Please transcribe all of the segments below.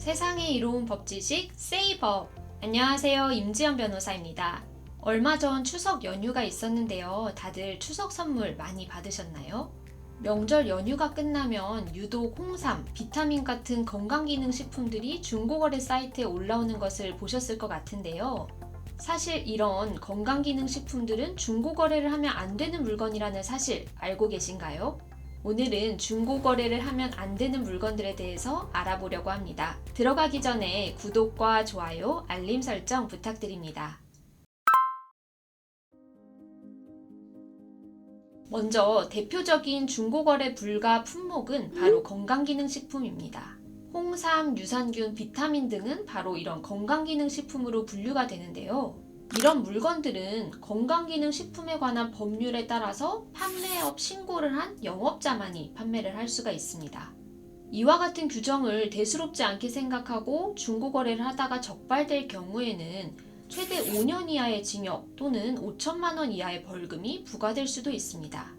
세상에 이로운 법지식 세이버. 안녕하세요. 임지연 변호사입니다. 얼마 전 추석 연휴가 있었는데요. 다들 추석 선물 많이 받으셨나요? 명절 연휴가 끝나면 유독 홍삼, 비타민 같은 건강기능식품들이 중고거래 사이트에 올라오는 것을 보셨을 것 같은데요. 사실 이런 건강기능식품들은 중고거래를 하면 안 되는 물건이라는 사실 알고 계신가요? 오늘은 중고거래를 하면 안 되는 물건들에 대해서 알아보려고 합니다. 들어가기 전에 구독과 좋아요, 알림 설정 부탁드립니다. 먼저 대표적인 중고거래 불가 품목은 바로 건강기능식품입니다. 홍삼, 유산균, 비타민 등은 바로 이런 건강기능식품으로 분류가 되는데요. 이런 물건들은 건강기능식품에 관한 법률에 따라서 판매업 신고를 한 영업자만이 판매를 할 수가 있습니다. 이와 같은 규정을 대수롭지 않게 생각하고 중고거래를 하다가 적발될 경우에는 최대 5년 이하의 징역 또는 5천만 원 이하의 벌금이 부과될 수도 있습니다.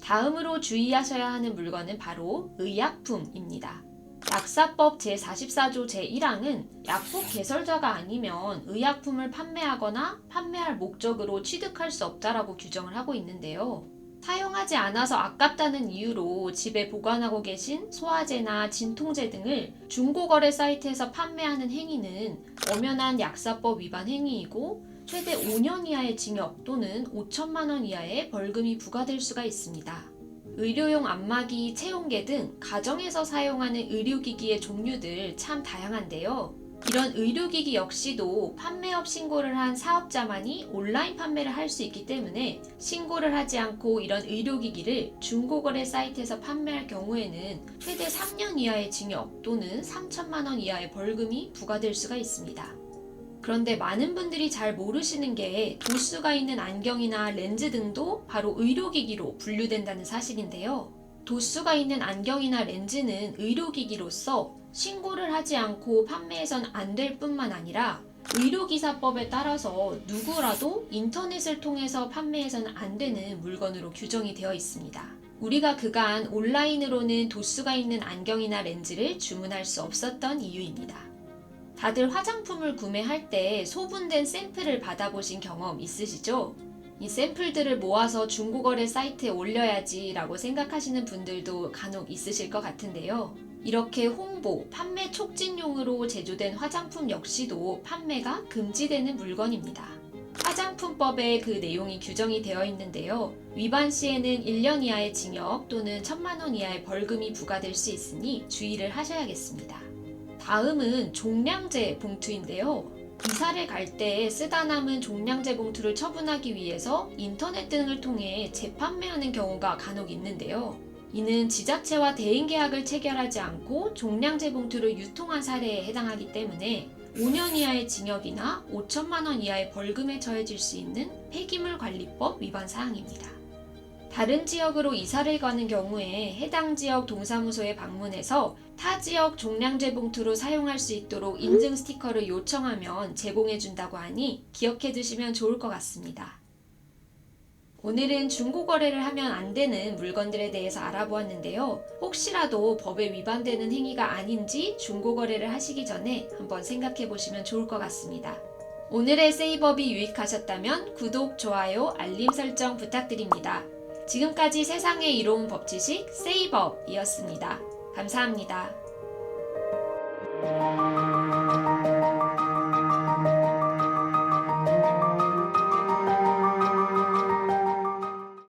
다음으로 주의하셔야 하는 물건은 바로 의약품입니다. 약사법 제44조 제1항은 약국 개설자가 아니면 의약품을 판매하거나 판매할 목적으로 취득할 수 없다라고 규정을 하고 있는데요. 사용하지 않아서 아깝다는 이유로 집에 보관하고 계신 소화제나 진통제 등을 중고거래 사이트에서 판매하는 행위는 엄연한 약사법 위반 행위이고 최대 5년 이하의 징역 또는 5천만 원 이하의 벌금이 부과될 수가 있습니다. 의료용 안마기, 체온계 등 가정에서 사용하는 의료기기의 종류들 참 다양한데요. 이런 의료기기 역시도 판매업 신고를 한 사업자만이 온라인 판매를 할 수 있기 때문에 신고를 하지 않고 이런 의료기기를 중고거래 사이트에서 판매할 경우에는 최대 3년 이하의 징역 또는 3천만 원 이하의 벌금이 부과될 수가 있습니다. 그런데 많은 분들이 잘 모르시는 게 도수가 있는 안경이나 렌즈 등도 바로 의료기기로 분류된다는 사실인데요. 도수가 있는 안경이나 렌즈는 의료기기로서 신고를 하지 않고 판매해선 안 될 뿐만 아니라 의료기사법에 따라서 누구라도 인터넷을 통해서 판매해서는 안 되는 물건으로 규정이 되어 있습니다. 우리가 그간 온라인으로는 도수가 있는 안경이나 렌즈를 주문할 수 없었던 이유입니다. 다들 화장품을 구매할 때 소분된 샘플을 받아보신 경험 있으시죠? 이 샘플들을 모아서 중고거래 사이트에 올려야지 라고 생각하시는 분들도 간혹 있으실 것 같은데요. 이렇게 홍보, 판매 촉진용으로 제조된 화장품 역시도 판매가 금지되는 물건입니다. 화장품법에 그 내용이 규정이 되어 있는데요. 위반 시에는 1년 이하의 징역 또는 1천만 원 이하의 벌금이 부과될 수 있으니 주의를 하셔야겠습니다. 다음은 종량제 봉투인데요. 이사를 갈 때 쓰다 남은 종량제 봉투를 처분하기 위해서 인터넷 등을 통해 재판매하는 경우가 간혹 있는데요. 이는 지자체와 대행 계약을 체결하지 않고 종량제 봉투를 유통한 사례에 해당하기 때문에 5년 이하의 징역이나 5천만 원 이하의 벌금에 처해질 수 있는 폐기물관리법 위반 사항입니다. 다른 지역으로 이사를 가는 경우에 해당 지역 동사무소에 방문해서 타 지역 종량제 봉투로 사용할 수 있도록 인증 스티커를 요청하면 제공해준다고 하니 기억해 두시면 좋을 것 같습니다. 오늘은 중고거래를 하면 안 되는 물건들에 대해서 알아보았는데요. 혹시라도 법에 위반되는 행위가 아닌지 중고거래를 하시기 전에 한번 생각해 보시면 좋을 것 같습니다. 오늘의 세이버비 유익하셨다면 구독, 좋아요, 알림 설정 부탁드립니다. 지금까지 세상에 이로운 법지식 세이버이었습니다. 감사합니다.